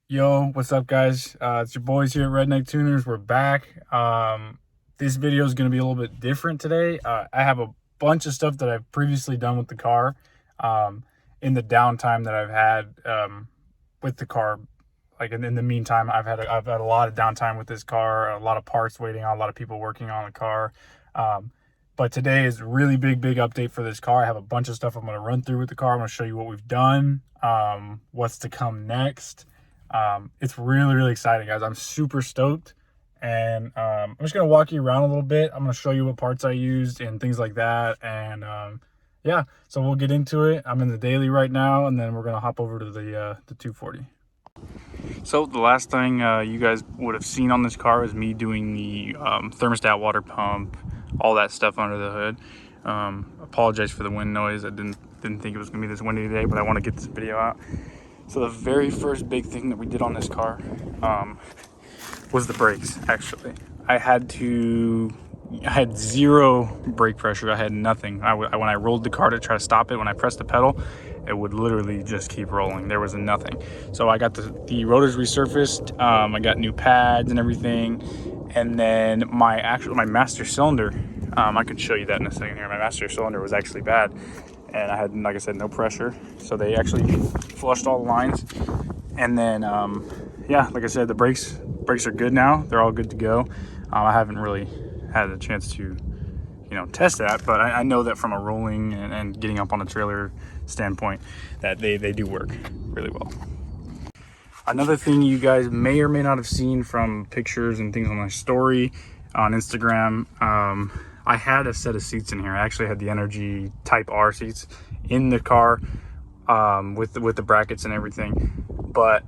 Yo, what's up, guys? It's your boys here at Redneck Tuners. We're back. This video is going to be a little bit different today. I have a bunch of stuff that I've previously done with the car in the downtime that I've had with the car. Like in the meantime, I've had a lot of downtime with this car, a lot of parts waiting on, a lot of people working on the car. But today is a really big update for this car. I have a bunch of stuff I'm going to run through with the car. I'm going to show you what we've done, what's to come next. It's really exciting, guys. I'm super stoked, and I'm just gonna walk you around a little bit. I'm gonna show you what parts I used and things like that, and yeah, so we'll get into it. I'm in the daily right now, and then we're gonna hop over to the 240. So the last thing you guys would have seen on this car is me doing the thermostat, water pump, all that stuff under the hood. Apologize for the wind noise. I didn't think it was gonna be this windy today, but I want to get this video out. So the very first big thing that we did on this car was the brakes, actually. I had zero brake pressure. I had nothing. When I rolled the car to try to stop it, when I pressed the pedal, it would literally just keep rolling. There was nothing. So I got the rotors resurfaced. I got new pads and everything. And then my master cylinder, I can show you that in a second here. My master cylinder was actually bad. And I had, like I said, no pressure. So they actually flushed all the lines. And then, yeah, like I said, the brakes are good now. They're all good to go. I haven't really had a chance to, test that. But I know that from a rolling and getting up on the trailer standpoint, that they do work really well. Another thing you guys may or may not have seen from pictures and things on my story on Instagram, I had a set of seats in here. I actually had the Energy Type R seats in the car with the brackets and everything. But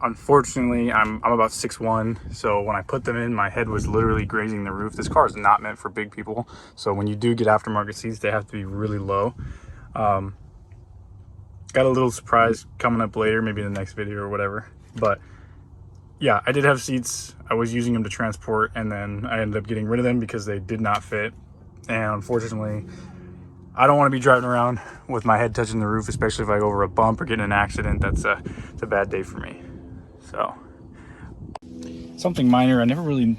unfortunately, I'm about 6'1", so when I put them in, my head was literally grazing the roof. This car is not meant for big people, so when you do get aftermarket seats, they have to be really low. Got a little surprise coming up later, maybe in the next video or whatever. But yeah, I did have seats. I was using them to transport, and then I ended up getting rid of them because they did not fit. And unfortunately, I don't want to be driving around with my head touching the roof, especially if I go over a bump or get in an accident. It's a bad day for me. So something minor. I never really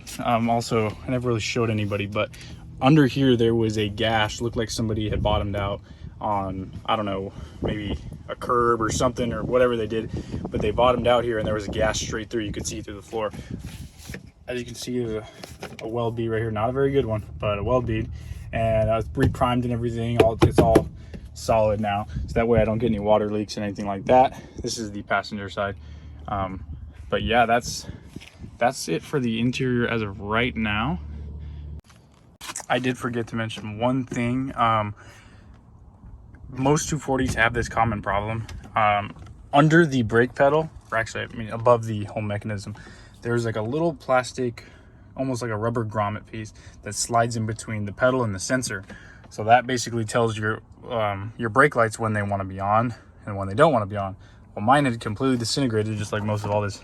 showed anybody, but under here there was a gash. Looked like somebody had bottomed out on, I don't know, maybe a curb or something or whatever they did, but they bottomed out here and there was a gash straight through. You could see through the floor. As you can see, there's a weld bead right here. Not a very good one, but a weld bead. And I was re-primed and everything. It's all solid now, so that way I don't get any water leaks and anything like that. This is the passenger side. But yeah, that's it for the interior as of right now. I did forget to mention one thing. Most 240s have this common problem. Under the brake pedal, or actually, I mean, above the whole mechanism, there's like a little plastic, almost like a rubber grommet piece that slides in between the pedal and the sensor. So that basically tells your brake lights when they want to be on and when they don't want to be on. Well, mine had completely disintegrated, just like most of all this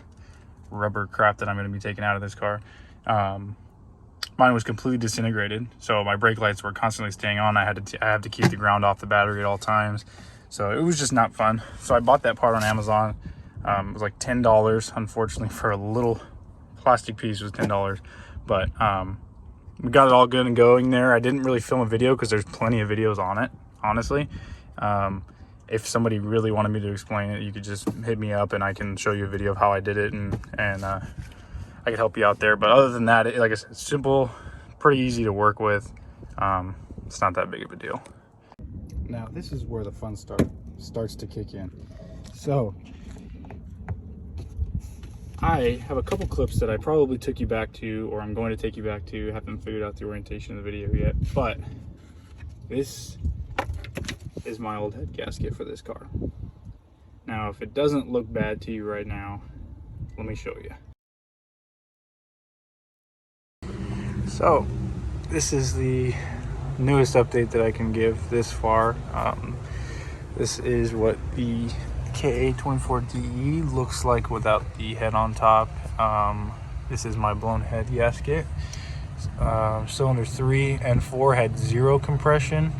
rubber crap that I'm going to be taking out of this car. Mine was completely disintegrated, so my brake lights were constantly staying on. I have to keep the ground off the battery at all times, so it was just not fun. So I bought that part on Amazon. It was like $10, unfortunately, for a little plastic piece. It was $10, but we got it all good and going there. I didn't really film a video because there's plenty of videos on it, honestly. If somebody really wanted me to explain it, you could just hit me up and I can show you a video of how I did it, and I could help you out there. But other than that, like I said, it's simple, pretty easy to work with. It's not that big of a deal. Now this is where the fun starts to kick in. So I have a couple clips that I probably took you back to, or I'm going to take you back to. Haven't figured out the orientation of the video yet, but this is my old head gasket for this car. Now, if it doesn't look bad to you right now, let me show you. So this is the newest update that I can give this far. This is what the KA24DE looks like without the head on top. This is my blown head gasket. Cylinders 3 and 4 had 0 compression,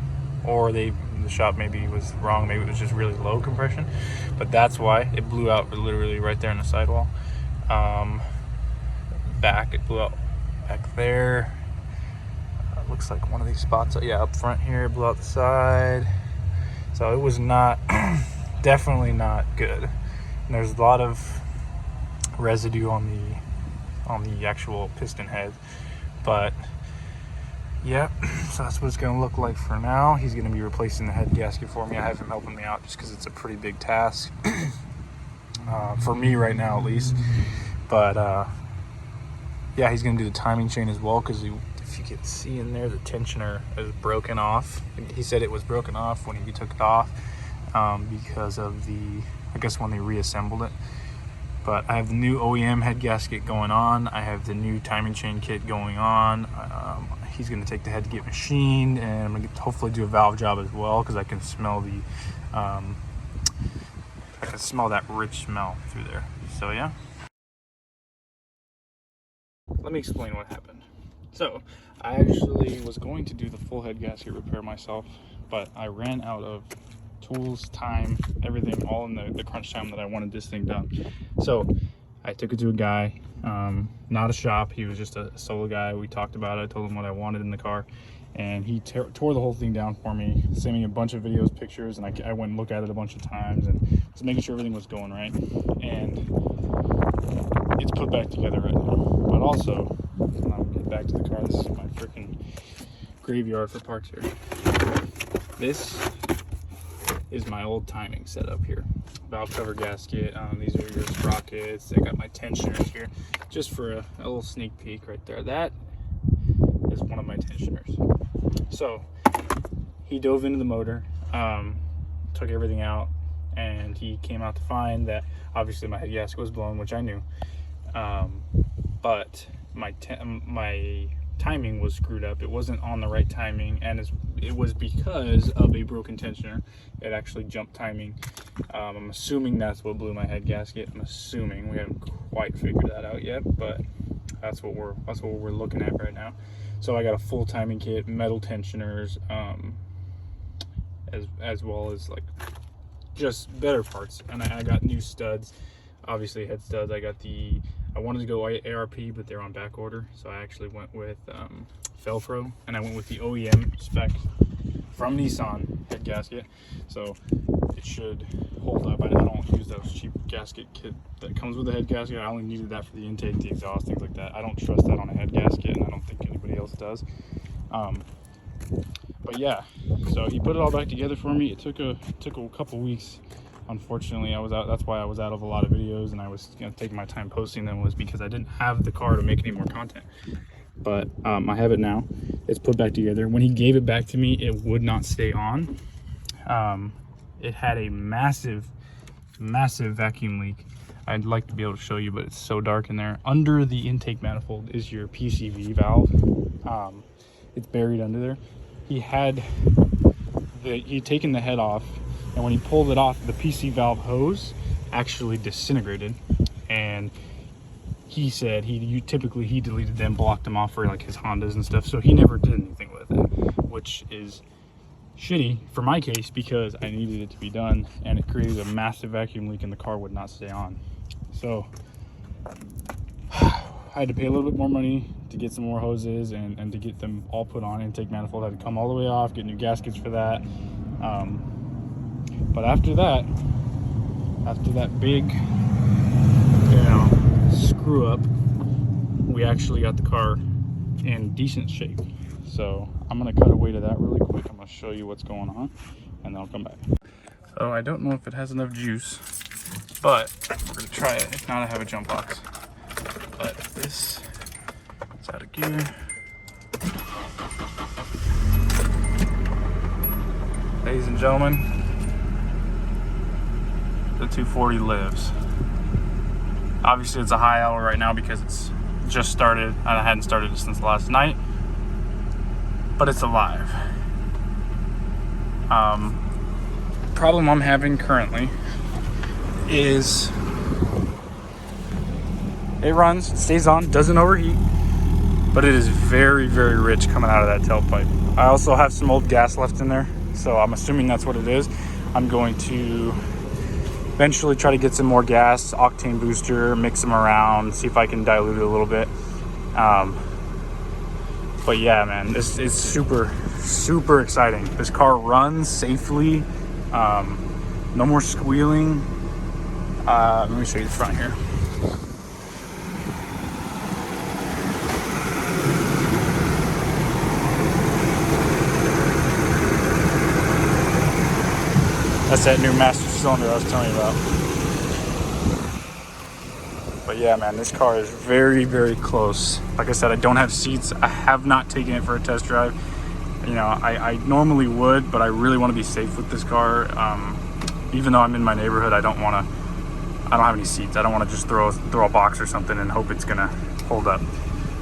or the shop maybe was wrong. Maybe it was just really low compression, but that's why it blew out literally right there in the sidewall. It blew out back there. Looks like one of these spots, yeah, up front here, blew out the side. So it was not, definitely not good. And there's a lot of residue on the actual piston head, but yeah, so that's what it's going to look like for now. He's going to be replacing the head gasket for me. I have him helping me out just because it's a pretty big task for me right now, at least. But yeah, he's going to do the timing chain as well, because if you can see in there, the tensioner is broken off. He said it was broken off when he took it off because of I guess when they reassembled it. But I have the new OEM head gasket going on. I have the new timing chain kit going on. He's going to take the head to get machined, and I'm going to hopefully do a valve job as well, because I can smell that rich smell through there. So yeah. Let me explain what happened. So I actually was going to do the full head gasket repair myself, but I ran out of tools, time, everything, all in the crunch time that I wanted this thing done. So I took it to a guy, not a shop. He was just a solo guy. We talked about it. I told him what I wanted in the car, and he tore the whole thing down for me, sent me a bunch of videos, pictures, and I went and looked at it a bunch of times and was making sure everything was going right. And it's put back together right now. But also, I'll get back to the car. This is my freaking graveyard for parts here. This is my old timing setup here. Valve cover gasket. These are your sprockets. I got my tensioners here, just for a little sneak peek right there. That is one of my tensioners. So he dove into the motor, took everything out, and he came out to find that obviously my head gasket was blown, which I knew, but my timing was screwed up. It wasn't on the right timing, and it was because of a broken tensioner. It actually jumped timing. I'm assuming that's what blew my head gasket. I'm assuming. We haven't quite figured that out yet, but that's what we're looking at right now. So I got a full timing kit, metal tensioners, as well as like just better parts, and I got new studs, obviously head studs. I wanted to go ARP, but they're on back order, so I actually went with Velcro, and I went with the OEM spec from Nissan head gasket, so it should hold up. I don't use those cheap gasket kit that comes with the head gasket. I only needed that for the intake, the exhaust, things like that. I don't trust that on a head gasket, and I don't think anybody else does. But yeah, so he put it all back together for me. It took a couple weeks. Unfortunately, I was out. That's why I was out of a lot of videos, and I was taking my time posting them, was because I didn't have the car to make any more content. But I have it now. It's put back together. When he gave it back to me, it would not stay on. It had a massive vacuum leak. I'd like to be able to show you, but it's so dark in there. Under the intake manifold is your Pcv valve. It's buried under there. He'd taken the head off, and when he pulled it off, the PC valve hose actually disintegrated, and he said he deleted them, blocked them off for like his Hondas and stuff, so he never did anything with it, which is shitty for my case because I needed it to be done, and it created a massive vacuum leak and the car would not stay on. So I had to pay a little bit more money to get some more hoses and to get them all put on. Intake manifold had to come all the way off, get new gaskets for that. But after that big, screw up, we actually got the car in decent shape. So I'm gonna cut away to that really quick. I'm gonna show you what's going on, and then I'll come back. So I don't know if it has enough juice, but we're gonna try it. If not, I have a jump box. But this is out of gear. Ladies and gentlemen, the 240 lives. Obviously it's a high hour right now because it's just started, and I hadn't started it since last night, but it's alive. Problem I'm having currently is it runs, it stays on, doesn't overheat, but it is very, very rich coming out of that tailpipe. I also have some old gas left in there, So I'm assuming that's what it is. I'm going to eventually try to get some more gas, octane booster, mix them around, see if I can dilute it a little bit. But yeah, man, this is super exciting. This car runs safely. No more squealing. Let me show you the front here. That's that new master cylinder I was telling you about. But yeah, man, this car is very close. Like I said, I don't have seats. I have not taken it for a test drive. You know, I normally would, but I really want to be safe with this car. Even though I'm in my neighborhood, I don't have any seats. I don't want to just throw a box or something and hope it's gonna hold up.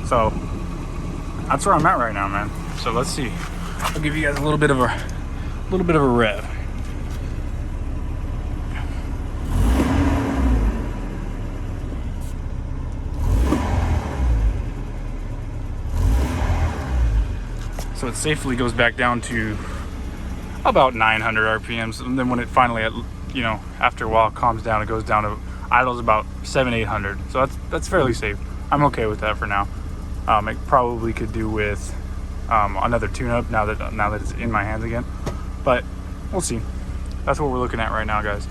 So that's where I'm at right now, man. So let's see. I'll give you guys a little bit of a rev. So it safely goes back down to about 900 RPMs, and then when it finally, you know, after a while calms down, it goes down to idles about 700-800. So that's fairly safe. I'm okay with that for now. It probably could do with another tune-up now that it's in my hands again, but we'll see. That's what we're looking at right now, guys.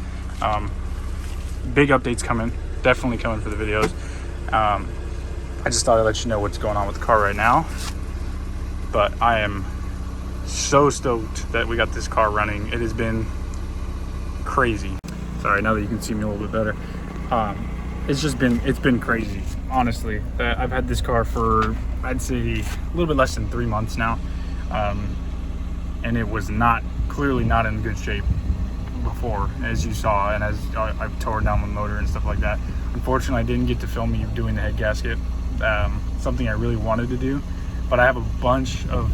Big updates coming, definitely coming for the videos. I just thought I'd let you know what's going on with the car right now. But I am so stoked that we got this car running. It has been crazy. Sorry, now that you can see me a little bit better. It's been crazy, honestly. I've had this car for, I'd say, a little bit less than 3 months now. And it was clearly not in good shape before, as you saw, and as I've torn down the motor and stuff like that. Unfortunately, I didn't get to film me doing the head gasket, something I really wanted to do. But I have a bunch of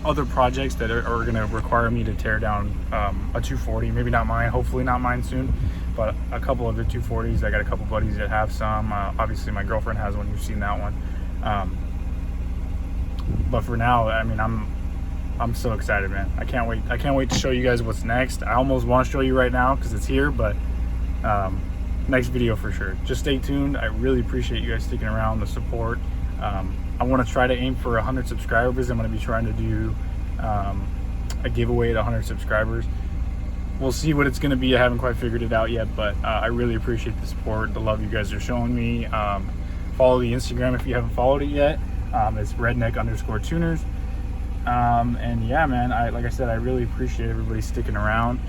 other projects that are going to require me to tear down a 240. Maybe not mine, hopefully not mine soon, but a couple of the 240s. I got a couple buddies that have some. Obviously, my girlfriend has one. You've seen that one. But for now, I mean, I'm so excited, man. I can't wait. I can't wait to show you guys what's next. I almost want to show you right now because it's here, but next video for sure. Just stay tuned. I really appreciate you guys sticking around, the support. I want to try to aim for 100 subscribers. I'm going to be trying to do a giveaway at 100 subscribers. We'll see what it's going to be. I haven't quite figured it out yet, but I really appreciate the support, the love you guys are showing me. Follow the Instagram if you haven't followed it yet. It's Redneck_Tuners. And yeah, man, like I said, I really appreciate everybody sticking around.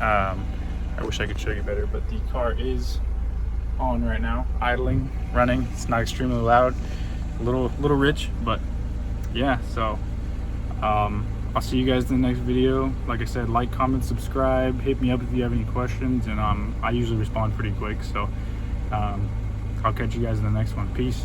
I wish I could show you better, but the car is on right now, idling, running. It's not extremely loud, a little rich, but yeah. So I'll see you guys in the next video. Like I said, like, comment, subscribe, hit me up if you have any questions, and I usually respond pretty quick. So I'll catch you guys in the next one. Peace.